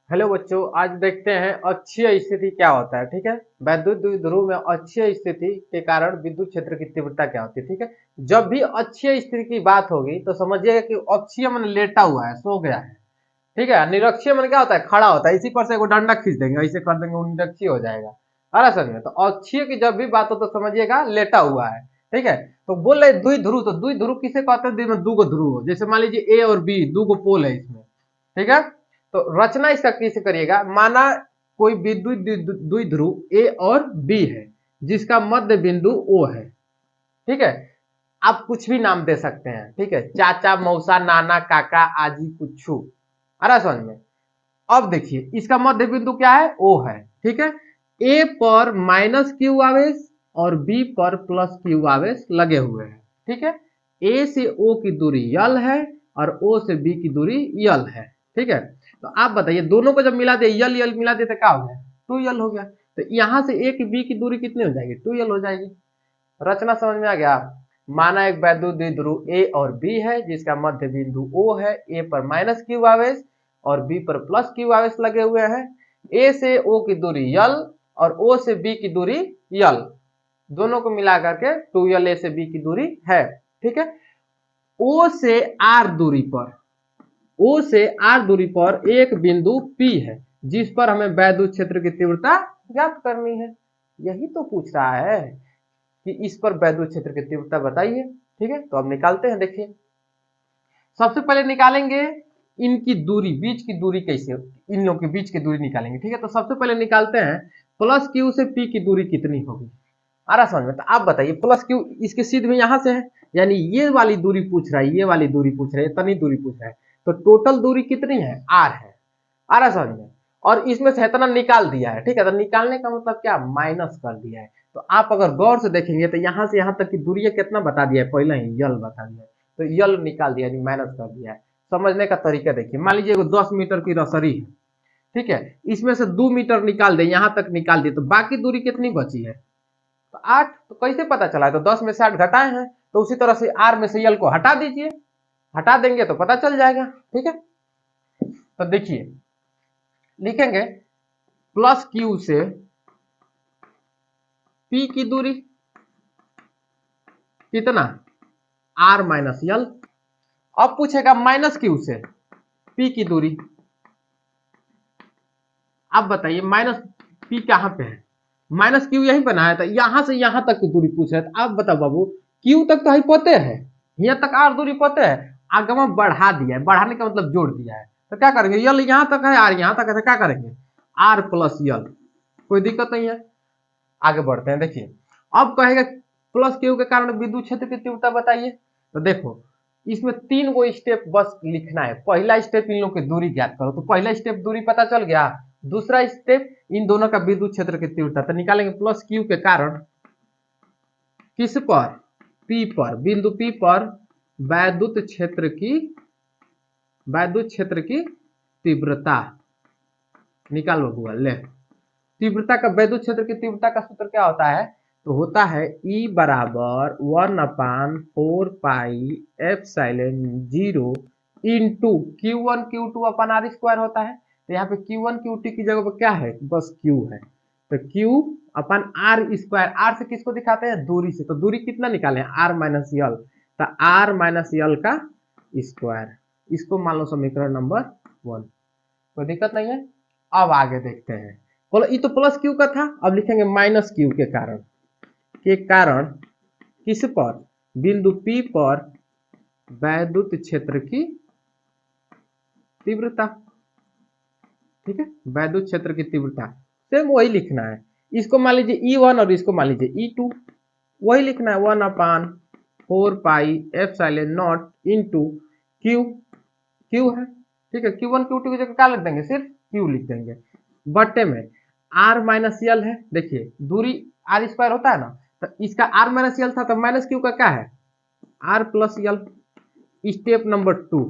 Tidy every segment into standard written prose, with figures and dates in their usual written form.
Hello बच्चों, आज देखते हैं अक्षीय स्थिति क्या होता है। ठीक है, वैद्युत द्विध्रुव में अक्षीय स्थिति के कारण विद्युत क्षेत्र की तीव्रता क्या होती है। ठीक है, जब भी अक्षीय स्थिति की बात होगी तो समझिएगा कि अक्षीय मन लेटा हुआ है, सो गया है। ठीक है, निरक्षीय मन क्या होता है, खड़ा होता है। इसी पर से एगो डंडा खींच देंगे, ऐसे कर देंगे, वो निरक्षीय हो जाएगा। आ रहा समझ में? तो अक्षीय की जब भी बात हो तो समझिएगा लेटा हुआ है। ठीक है, तो बोल रहे द्विध्रुव, तो द्विध्रुव किसे कहते हैं? दिन में दो ध्रुव हो, जैसे मान लीजिए ए और बी, दो पोल है इसमें। ठीक है, तो रचना इसका कैसे करिएगा, माना कोई विद्युत द्विध्रुव ए और बी है जिसका मध्य बिंदु ओ है। ठीक है, आप कुछ भी नाम दे सकते हैं। ठीक है, चाचा, मौसा, नाना, काका, आजी, कुछू। आ रहा समझ में? अब देखिए इसका मध्य बिंदु क्या है, ओ है। ठीक है, ए पर माइनस क्यू आवेश और बी पर प्लस क्यू आवेश लगे हुए हैं। ठीक है, ए से ओ की दूरी यल है और ओ से बी की दूरी यल है। ठीक है, तो आप बताइए दोनों को जब मिला दिए, यल यल मिला दिए तो क्या हो गया, टू यल हो गया। तो यहां से ए की बी की दूरी कितनी हो जाएगी, टू यल हो जाएगी। रचना समझ में आ गया? माना एक वैद्युत द्विध्रुव ए और बी है जिसका मध्य बिंदु ओ है। ए पर माइनस क्यू आवेश और बी पर प्लस क्यू आवेश लगे हुए हैं। ए से ओ की दूरी यल और ओ से बी की दूरी यल, दोनों को मिला करके 2l ए से बी की दूरी है। ठीक है, ओ से आर दूरी पर, ओ से आर दूरी पर एक बिंदु P है जिस पर हमें वैद्युत क्षेत्र की तीव्रता ज्ञात करनी है। यही तो पूछ रहा है कि इस पर वैद्युत क्षेत्र की तीव्रता बताइए। ठीक है, तो अब निकालते हैं। देखिए सबसे पहले निकालेंगे इनकी दूरी, बीच की दूरी कैसे, इन लोगों के बीच की दूरी निकालेंगे। ठीक है, तो सबसे पहले निकालते हैं प्लस क्यू से पी की दूरी कितनी होगी। आ रहा समझ में? तो आप बताइए, प्लस क्यू इसके सीध में यहां से है, यानी ये वाली दूरी पूछ रहा है, ये वाली दूरी पूछ रहा है, इतनी दूरी पूछ रहा है। तो टोटल दूरी कितनी है, आर है। आ रहा समझ में? और इसमें से इतना निकाल दिया है। ठीक है, तो निकालने का मतलब क्या, माइनस कर दिया है। तो आप अगर गौर से देखेंगे तो यहां से यहां तक की दूरी कितना बता दिया है, पहले ही यल बता दिया है। तो यल निकाल दिया, यानी माइनस कर दिया है। समझने का तरीका देखिए, मान लीजिए 10 मीटर की रसरी है। ठीक है, इसमें से 2 मीटर निकाल दे, यहां तक निकाल दिए, तो बाकी दूरी कितनी बची है, तो 8। तो कैसे पता चला है, तो 10 में से 8 घटाए हैं। तो उसी तरह से आर में से यल को हटा दीजिए, हटा देंगे तो पता चल जाएगा। ठीक है, तो देखिए लिखेंगे प्लस क्यू से पी की दूरी कितना, आर माइनस यल। अब पूछेगा माइनस क्यू से पी की दूरी। अब बताइए माइनस पी कहां पे है, माइनस क्यू यही बनाया था, यहां से यहां तक की दूरी पूछ रहे थे। आप बताओ बाबू, क्यू तक तो ही पते है, यहाँ तक आर दूरी पते है, आगमा बढ़ा दिया है, बढ़ाने का मतलब जोड़ दिया है। तो क्या करेंगे, यल यहां तक है, आर यहां तक है, तो क्या करेंगे, आर प्लस यल। कोई दिक्कत नहीं है, आगे बढ़ते हैं। देखिए अब कहेगा प्लस क्यू के कारण विद्युत क्षेत्र की तीव्रता बताइए। तो देखो इसमें 3 गो स्टेप बस लिखना है। पहला स्टेप इन लोग की दूरी ज्ञात करो, तो पहला स्टेप दूरी पता चल गया। दूसरा स्टेप इन दोनों का विद्युत क्षेत्र की तीव्रता, तो निकालेंगे प्लस क्यू के कारण किस पर, पी पर, बिंदु पी पर वैद्युत क्षेत्र की, वैद्युत क्षेत्र की तीव्रता निकालो गूगल ले। तीव्रता का, वैद्युत क्षेत्र की तीव्रता का सूत्र क्या होता है, तो होता है E बराबर 1/4 पाई इंटू Q1 Q2 अपन R² होता है। तो यहाँ पे Q1 Q2 की जगह पर क्या है, बस Q है। तो Q अपन R², R से किसको दिखाते हैं, दूरी से। तो दूरी कितना निकाले, R माइनस यल। तो R माइनस यल का स्क्वायर, इसको मान लो समीकरण नंबर 1। कोई दिक्कत नहीं है। अब आगे देखते हैं, बोलो ये तो प्लस क्यू का था, अब लिखेंगे माइनस क्यू के कारण, के कारण किस पर, बिंदु P पर वैद्युत क्षेत्र की तीव्रता। ठीक है, वैद्युत क्षेत्र की तीव्रता सेम वही लिखना है। इसको मान लीजिए E1 और इसको मान लीजिए E2, वही लिखना है 1/4 पाई इंटू क्यू, क्यू है। ठीक है, Q1 Q2 की जगह क्या लिख देंगे, सिर्फ क्यू लिख देंगे, बट्टे में आर माइनस यल है। देखिए दूरी R² होता है ना, तो इसका आर माइनस यल था, तो माइनस क्यू का क्या है, R plus L. Step number 2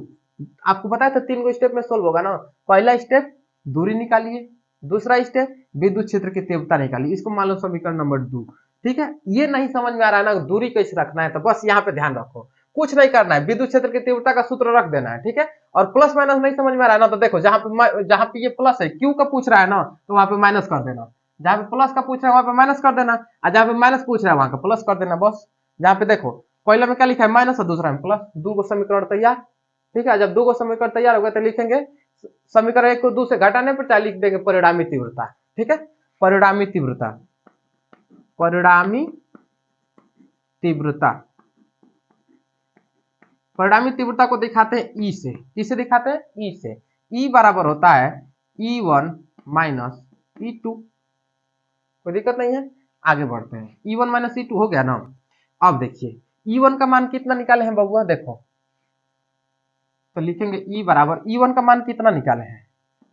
आपको बताया था 3 गो स्टेप में सोल्व होगा ना। पहला स्टेप दूरी निकालिए, दूसरा स्टेप विद्युत क्षेत्र की तीव्रता निकालिए, इसको मान लो समीकरण नंबर 2। ठीक है, ये नहीं समझ में आ रहा है ना दूरी कैसे रखना है, तो बस यहाँ पे ध्यान रखो, कुछ नहीं करना है, विद्युत क्षेत्र की तीव्रता का सूत्र रख देना है, ठीक है। और प्लस माइनस नहीं समझ में आ रहा है ना, तो देखो जहां पे ये प्लस है, क्यू का पूछ रहा है ना, तो वहां पे माइनस कर देना। जहां पे प्लस का पूछ रहा है वहां पे माइनस कर देना, और जहां पे माइनस पूछ रहा है वहां का प्लस कर देना, बस। जहां पे देखो पहले में क्या लिखा है माइनस और दूसरा में प्लस, दो को समीकरण तैयार, ठीक है। जब दो को समीकरण तैयार हो गया तो लिखेंगे समीकरण एक को दो से घटाने पर क्या लिख देंगे, परिणामी तीव्रता, ठीक है। परिणामी तीव्रता, परिणामी तीव्रता, परिणामी तीव्रता को दिखाते हैं ई से, किससे दिखाते हैं, ई से। ई बराबर होता है E1 माइनस E2, कोई दिक्कत नहीं है। आगे बढ़ते हैं, E1 माइनस E2 हो गया ना। अब देखिए E1 का मान कितना निकाले हैं बबुआ, देखो तो लिखेंगे ई बराबर E1 का मान कितना निकाले हैं,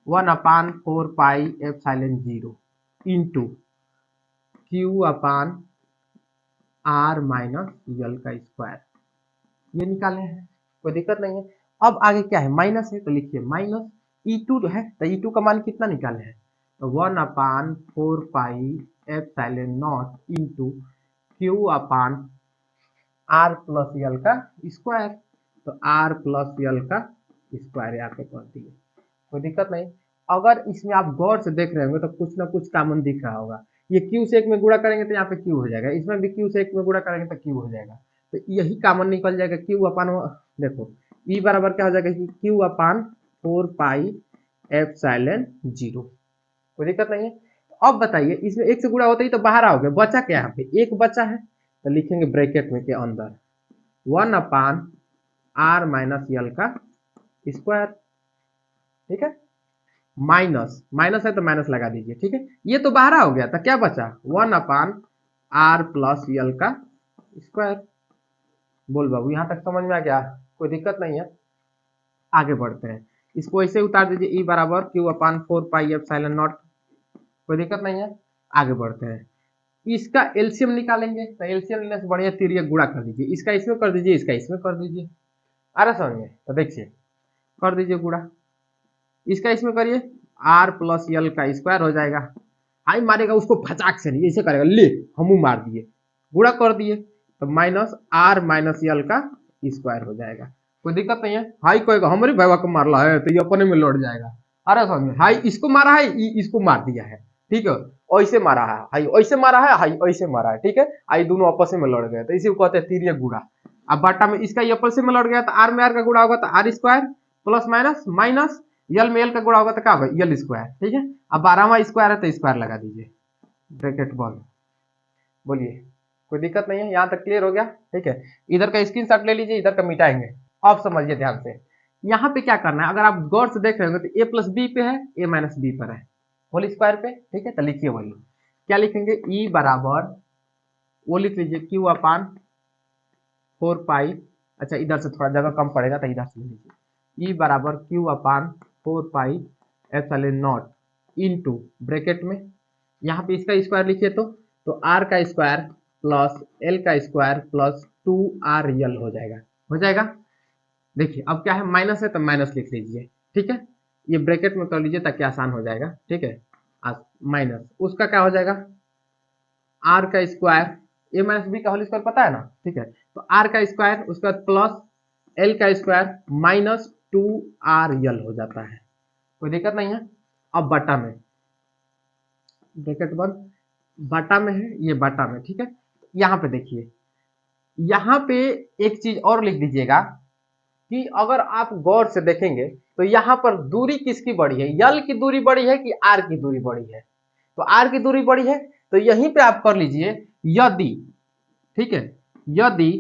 1/4 pi epsilon 0 into Q upon r minus l का स्क्वायर, ये निकाले हैं, कोई दिक्कत नहीं है। अब आगे क्या है, माइनस है, तो लिखिए माइनस E2 जो है, तो E2 का मान कितना निकाले हैं, तो 1/4 pi epsilon not into Q upon R plus L का स्क्वायर, तो आर प्लस यल का स्क्वायर यहाँ पे कर दिए, कोई दिक्कत नहीं। अगर इसमें आप गौर से देख रहे होंगे तो कुछ ना कुछ कॉमन दिख रहा होगा, ये क्यू से एक में गुणा करेंगे तो यहाँ पे क्यू हो जाएगा, इसमें भी क्यू से एक में गुणा करेंगे तो क्यू हो जाएगा, तो यही कॉमन निकल जाएगा, क्यू अपान, देखो ई बराबर क्या हो जाएगा कि क्यू अपान 4 पाई एप्सिलॉन 0, कोई दिक्कत नहीं है। अब बताइए इसमें एक से गुणा होता ही तो बाहर आओगे, बचा क्या यहाँ पे, एक बचा है, तो लिखेंगे ब्रैकेट में के अंदर 1/r माइनस यल का स्क्वायर, ठीक है। माइनस माइनस है तो माइनस लगा दीजिए, ठीक है। ये तो बाहर हो गया था, क्या बचा 1/r प्लस यल का स्क्वायर। बोल बाबू यहां तक समझ में आ गया, कोई दिक्कत नहीं है। आगे बढ़ते हैं, इसको ऐसे उतार दीजिए, ई बराबर Q upon 4 pi epsilon not, कोई दिक्कत नहीं है। आगे बढ़ते हैं, इसका एलसीएम निकालेंगे, तो एलसीएम लेने से बढ़िया तिरिया गुणा कर दीजिए, इसका इसमें कर दीजिए, इसका इसमें कर दीजिए, आ रहा समझ में, तो देखिए कर दीजिए गुणा, इसका इसमें करिए, आर प्लस यल का स्क्वायर हो जाएगा, आई मारेगा उसको फचाक से नहीं, ऐसे करेगा, ले हमू मार दिए, गुणा कर दिए, तो माइनस आर माइनस यल का स्क्वायर हो जाएगा, कोई दिक्कत नहीं है। हाई कहेगा हमारे भाई को मारला है, तो ये अपने में लौट जाएगा, अरे समझ में, हाई इसको मारा है, इसको मार दिया है, ठीक है, ऐसे मारा है, हाई ऐसे मारा है, हाई ऐसे मारा है, ठीक है, आई दोनों आपस में लड़ गए, तो इसी को कहते हैं तिरिया गुणा। अब बाटा में इसका आपस में लड़ गया, तो आर में आर का गुणा होगा तो r square plus minus minus l में यल का गुणा होगा तो क्या होगा यल स्क्वायर, ठीक है। अब 12वां स्क्वायर है तो स्क्वायर लगा दीजिए, ब्रैकेट बंद, बोलिए कोई दिक्कत नहीं है, यहाँ तक क्लियर हो गया, ठीक है। इधर का स्क्रीनशॉट ले लीजिए, इधर का मिटाएंगे। अब समझिए ध्यान से, यहाँ पे क्या करना है, अगर आप गौर से देख रहे होंगे तो ए प्लस बी पे है, ए माइनस बी पर है, होल स्क्वायर पे, ठीक है। तो लिखिए वही, क्या लिखेंगे, ई बराबर वो लिख लीजिए क्यू अपान 4 पाई, अच्छा इधर से थोड़ा जगह कम पड़ेगा तो इधर से ले लीजिए, ई बराबर Q upon 4 pi epsilon not into bracket में, यहाँ पे इसका स्क्वायर लिखिए, तो आर का स्क्वायर प्लस एल का स्क्वायर प्लस 2r यल हो जाएगा, हो जाएगा। देखिए अब क्या है, माइनस है तो माइनस लिख लीजिए, ठीक है, ये ब्रैकेट में कर लीजिए ताकि आसान हो जाएगा, ठीक है। माइनस उसका क्या हो जाएगा, आर का स्क्वायर, ए माइनस बी का होल स्क्वायर पता है ना, ठीक है, तो आर का स्क्वायर उसका प्लस एल का स्क्वायर माइनस 2r यल हो जाता है, कोई दिक्कत नहीं है। अब बटा में, ब्रैकेट बंद, बटा में है, ये बटा में, ठीक है। यहाँ पे देखिए, यहाँ पे एक चीज और लिख दीजिएगा कि अगर आप गौर से देखेंगे तो यहाँ पर दूरी किसकी बड़ी है, यल की दूरी बड़ी है कि आर की दूरी बड़ी है, तो आर की दूरी बड़ी है, तो यहीं पे आप कर लीजिए, यदि, ठीक है, यदि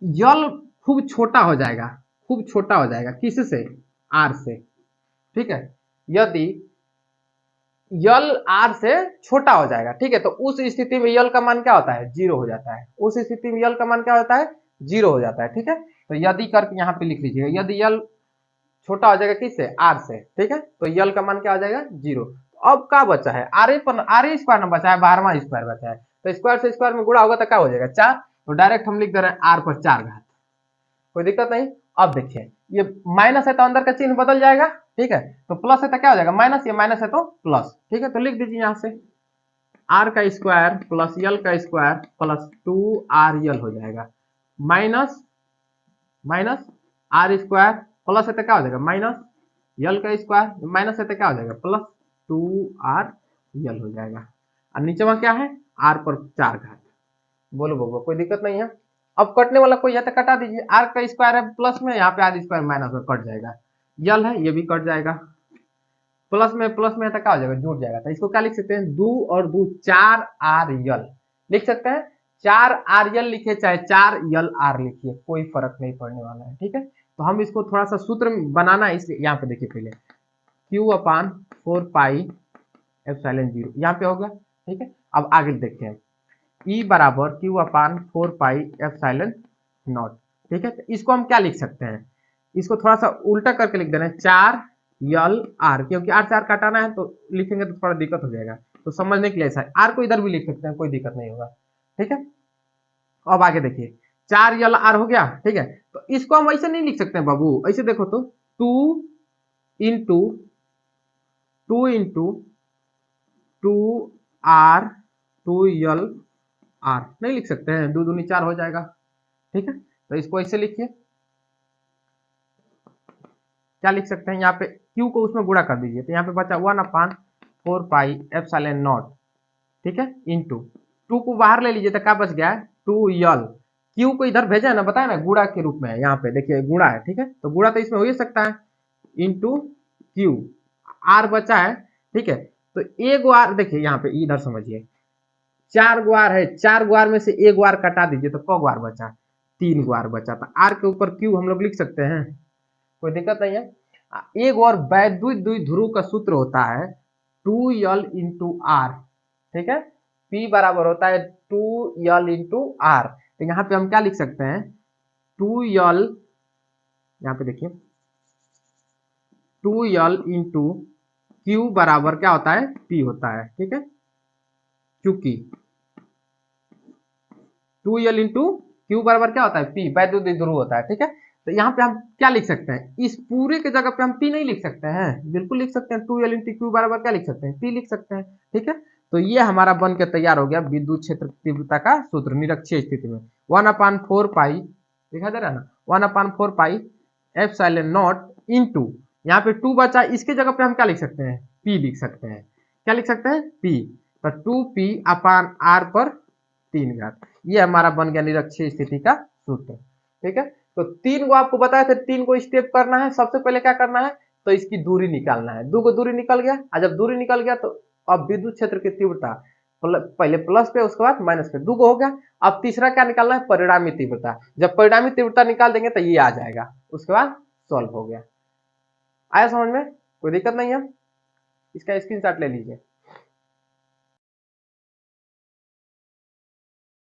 यल खूब छोटा हो जाएगा, खूब छोटा हो जाएगा किससे, आर से, ठीक है, यदि यल आर से छोटा हो जाएगा, ठीक है, तो उस स्थिति में यल का मान क्या होता है, 0 हो जाता है, उस स्थिति में यल का मान क्या होता है, 0 हो जाता है, ठीक है। तो यदि करके यहाँ पे लिख लीजिएगा, यदि यल छोटा हो जाएगा किससे, आर से, ठीक है, तो यल का मान क्या हो जाएगा, 0। अब क्या बचा है, आर स्क्वायर ना बचा है, 12वां स्क्वायर बचा है, तो स्क्वायर से स्क्वायर में गुणा होगा तो क्या हो जाएगा 4, तो डायरेक्ट हम लिख दे रहे हैं आर पर 4 घात, कोई दिक्कत नहीं। अब देखिए ये माइनस है तो अंदर का चिन्ह बदल जाएगा, ठीक है, तो प्लस है तो क्या हो जाएगा माइनस, ये माइनस है तो प्लस, ठीक है, तो लिख दीजिए यहाँ से आर का स्क्वायर प्लस यल का स्क्वायर प्लस 2r यल हो जाएगा, minus minus R square plus है तो क्या हो जाएगा माइनस यल का स्क्वायर माइनस है तो क्या हो जाएगा प्लस 2r यल हो जाएगा। और नीचे में क्या है r पर 4 घात। बोलो बोलो कोई दिक्कत नहीं है। अब कटने वाला कोई है तो कटा दीजिए, आर का स्क्वायर है प्लस में, यहाँ पे आर स्क्वायर माइनस में कट जाएगा, यल है ये भी कट जाएगा, प्लस में है तो क्या हो जाएगा जुड़ जाएगा। तो इसको क्या लिख सकते हैं 2 और 2 4 आर यल लिख सकते हैं। 4 आर यल लिखिए चाहे 4 यल आर लिखिए, कोई फर्क नहीं पड़ने वाला है। ठीक है, तो हम इसको थोड़ा सा सूत्र बनाना है, इसलिए यहाँ पे देखिए पहले q अपान 4 पाई एप्सिलॉन 0 यहाँ पे होगा। ठीक है, अब आगे देखते हैं E बराबर q upon 4 pi epsilon not. ठीक है, तो इसको हम क्या लिख सकते हैं, इसको थोड़ा सा उल्टा करके लिख देना है 4 यल आर, क्योंकि आर से आर काटाना है तो लिखेंगे तो थोड़ा दिक्कत हो जाएगा, तो समझने के लिए ऐसा है। आर को इधर भी लिख सकते हैं, कोई दिक्कत नहीं होगा। ठीक है, अब आगे देखिए 4 यल आर हो गया। ठीक है, तो इसको हम ऐसे नहीं लिख सकते हैं बाबू, ऐसे देखो तो 2 इंटू 2r 2 यल आर नहीं लिख सकते हैं, 2 दूनी 4 हो जाएगा। ठीक है, तो इसको ऐसे लिखिए, क्या लिख सकते हैं यहाँ पे q को उसमें गुणा कर दीजिए, तो यहाँ पे बचा 1/4 पाई एप्सिलॉन नॉट। ठीक है, इंटू 2 को बाहर ले लीजिए तो क्या बच गया है 2 यल, q को इधर भेजा है ना, बताया ना गुणा के रूप में है, यहाँ पे देखिए गुणा है। ठीक है, तो गुणा तो इसमें हो ही सकता है, इंटू q आर बचा है। ठीक है, तो एक आर देखिए यहाँ पे इधर समझिए 4 गुआर है, 4 गुआर में से एक गुआर कटा दीजिए तो क गुआर बचा 3 गुआर बचा, तो आर के ऊपर q हम लोग लिख सकते हैं, कोई दिक्कत नहीं है। एक और वैद्युत द्विध्रुव का सूत्र होता है 2l इंटू आर। ठीक है, P बराबर होता है 2l इंटू आर, तो यहाँ पे हम क्या लिख सकते हैं 2l, यहाँ पे देखिए 2l इंटू क्यू बराबर क्या होता है P होता है। ठीक है, क्योंकि 2l इंटू क्यू बराबर क्या होता है P, वैद्युत द्विध्रुव होता है। ठीक है, तो यहाँ पे हम क्या लिख सकते हैं, इस पूरे के जगह पे हम P नहीं लिख सकते हैं, बिल्कुल लिख सकते हैं 2l इंटू क्यू बराबर क्या लिख सकते हैं P लिख सकते हैं। ठीक है, तो ये हमारा बन के तैयार हो गया विद्युत क्षेत्र तीव्रता का सूत्र निरक्षीय स्थिति में 1/4 पाई, दिखा दे रहा है ना 1/4 पाई एप्सिलॉन नॉट इंटू यहाँ पे 2 बचा, इसके जगह पे हम क्या लिख सकते हैं P लिख सकते हैं, क्या लिख सकते हैं P, तो 2P अपान R पर 3 घात, ये हमारा बन गया निरक्षीय स्थिति का सूत्र। ठीक है, तो 3 को आपको बताया था, 3 को स्टेप करना है, सबसे पहले क्या करना है तो इसकी दूरी निकालना है, 2 को दूरी निकल गया, और जब दूरी निकल गया तो अब विद्युत क्षेत्र की तीव्रता पहले प्लस पे उसके बाद माइनस पे, 2 को हो गया। अब तीसरा क्या निकालना है परिणामी तीव्रता, जब परिणामी तीव्रता निकाल देंगे तो ये आ जाएगा, उसके बाद सॉल्व हो गया। आया समझ में, कोई दिक्कत नहीं है, इसका स्क्रीनशॉट ले लीजिए।